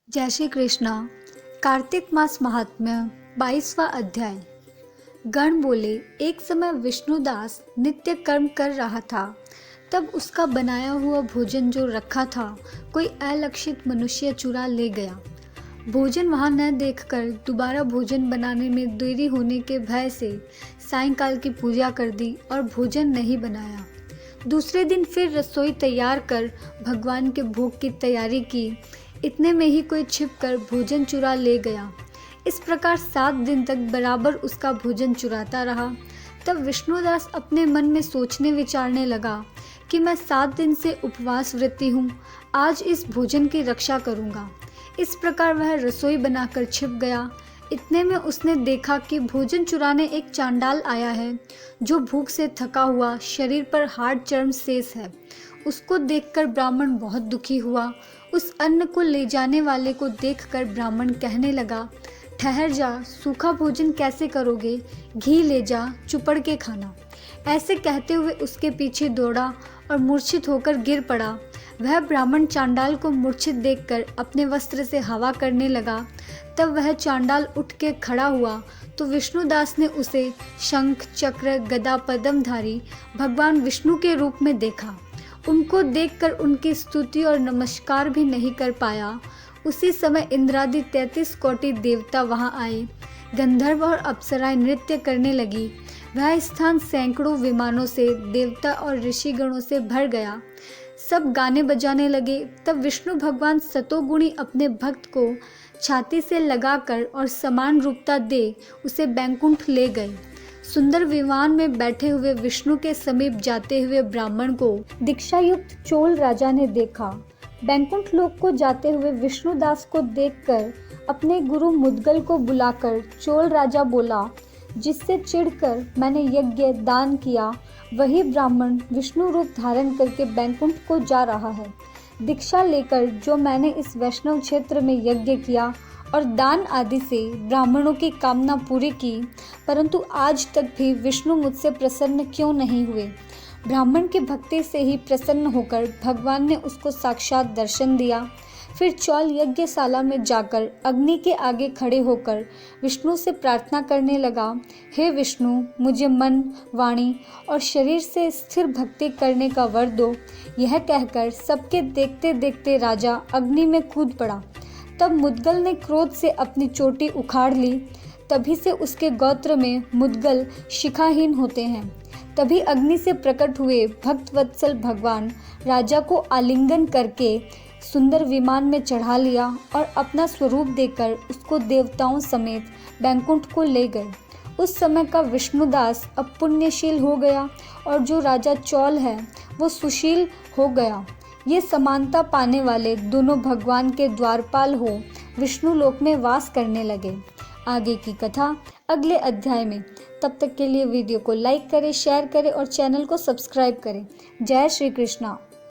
जय श्री कृष्णा। कार्तिक मास महात्म्य 22वां अध्याय। गण बोले, एक समय विष्णुदास नित्य कर्म कर रहा था। तब उसका बनाया हुआ भोजन जो रखा था कोई अलक्षित मनुष्य चुरा ले गया। भोजन वहां न देखकर दोबारा भोजन बनाने में देरी होने के भय से सायंकाल की पूजा कर दी और भोजन नहीं बनाया। दूसरे दिन फिर रसोई तैयार कर भगवान के भोग की तैयारी की। इतने में ही कोई छिपकर भोजन चुरा ले गया। इस प्रकार 7 दिन तक बराबर उसका भोजन चुराता रहा। तब विष्णुदास अपने मन में सोचने विचारने लगा कि मैं 7 दिन से उपवास व्रती हूँ, आज इस भोजन की रक्षा करूँगा। इस प्रकार वह रसोई बनाकर छिप गया। इतने में उसने देखा कि भोजन चुराने एक चांडाल आया है, जो भूख से थका हुआ, शरीर पर हाड़ चर्म शेष है। उसको देखकर ब्राह्मण बहुत दुखी हुआ। उस अन्न को ले जाने वाले को देखकर ब्राह्मण कहने लगा, ठहर जा, सूखा भोजन कैसे करोगे, घी ले जा, चुपड़ के खाना। ऐसे कहते हुए उसके पीछे दौड़ा और मूर्छित होकर गिर पड़ा। वह ब्राह्मण चांडाल को मूर्छित देखकर अपने वस्त्र से हवा करने लगा। तब वह चांडाल उठ के खड़ा हुआ तो विष्णुदास ने उसे शंख, चक्र, गदा, पद्मधारी भगवान विष्णु के रूप में देखा। उनको देखकर उनकी स्तुति और नमस्कार भी नहीं कर पाया। उसी समय इंद्रादि 33 कोटि देवता वहां आए। गंधर्व और अप्सराएं नृत्य करने लगी। वह स्थान सैकड़ों विमानों से, देवता और ऋषिगणों से भर गया। सब गाने बजाने लगे। तब विष्णु भगवान सतोगुणी अपने भक्त को छाती से लगाकर और समान रूपता दे उसे बैकुंठ ले गए। सुंदर विमान में बैठे हुए विष्णु के समीप जाते हुए ब्राह्मण को दीक्षा युक्त चोल राजा ने देखा। बैकुंठ लोक को जाते हुए विष्णुदास को देखकर अपने गुरु मुद्गल को बुलाकर चोल राजा बोला, जिससे चिढ़कर मैंने यज्ञ दान किया, वही ब्राह्मण विष्णु रूप धारण करके बैकुंठ को जा रहा है। दीक्षा लेकर जो मैंने इस वैष्णव क्षेत्र में यज्ञ किया और दान आदि से ब्राह्मणों की कामना पूरी की, परंतु आज तक भी विष्णु मुझसे प्रसन्न क्यों नहीं हुए। ब्राह्मण की भक्ति से ही प्रसन्न होकर भगवान ने उसको साक्षात दर्शन दिया। फिर चौल यज्ञशाला में जाकर अग्नि के आगे खड़े होकर विष्णु से प्रार्थना करने लगा, हे विष्णु, मुझे मन, वाणी और शरीर से स्थिर भक्ति करने का वर दो। यह कहकर सबके देखते देखते राजा अग्नि में कूद पड़ा। तब मुद्गल ने क्रोध से अपनी चोटी उखाड़ ली। तभी से उसके गोत्र में मुद्गल शिखाहीन होते हैं। तभी अग्नि से प्रकट हुए भक्तवत्सल भगवान राजा को आलिंगन करके सुंदर विमान में चढ़ा लिया और अपना स्वरूप देकर उसको देवताओं समेत बैकुंठ को ले गए। उस समय का विष्णुदास अब पुण्यशील हो गया और जो राजा चौल है वो सुशील हो गया। ये समानता पाने वाले दोनों भगवान के द्वारपाल हो विष्णु लोक में वास करने लगे। आगे की कथा अगले अध्याय में। तब तक के लिए वीडियो को लाइक करें, शेयर करें और चैनल को सब्सक्राइब करें। जय श्री कृष्णा।